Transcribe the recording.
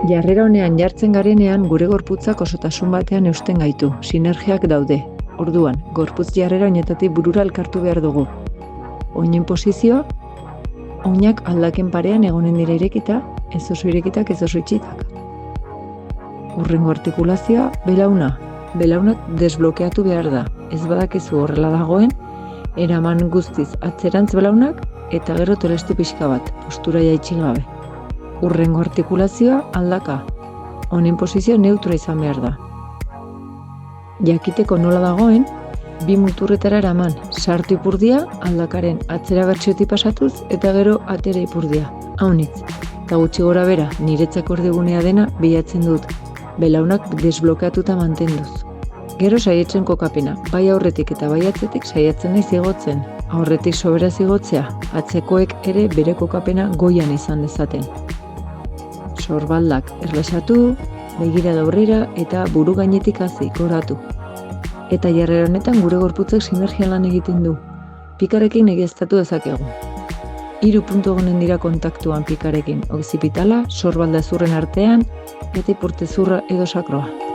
Jarrera honean jartzen garenean gure gorputzak osotasun batean eusten gaitu, sinergiak daude. Orduan, gorputz jarrera oinetatik burura elkartu behar dugu. Oinen posizioa, oinak aldaken parean egonen dira irekita, ez oso irekitak, ez oso itxitak. Hurrengo artikulazioa, belauna. Belaunak desblokeatu behar da. Ez badakizu horrela dagoen, eraman guztiz atzerantz belaunak eta gero tolestu pixka bat, postura jaitsi gabe. Hurrengo artikulazioa, aldaka. Honen posizio neutra izan behar da. Jakiteko nola dagoen, bi muturretara eraman, sartu ipurdia, aldakaren atzera bertsiotik pasatuz eta gero atera ipurdia. Haunitz, eta gutxi gora bera, niretzako erdigunea dena bilatzen dut, belaunak desblokeatuta mantenduz. Gero saietzen kokapena, bai aurretik eta bai atzetik saiatzen naiz igotzen. Aurretik soberaz igotzea, atzekoek ere bere kokapena goian izan dezaten. Sorbaldak erlaxatu, begira aurrera eta buru gainetik hasi goratu. Eta jarrera honetan gure gorputzak sinergia lan egiten du. Pikarekin egiaztatu dezakegu. 3 puntu egonen dira kontaktuan pikarekin, okzipitala, sorbalda zurren artean eta ipurtezurra edo sakroa.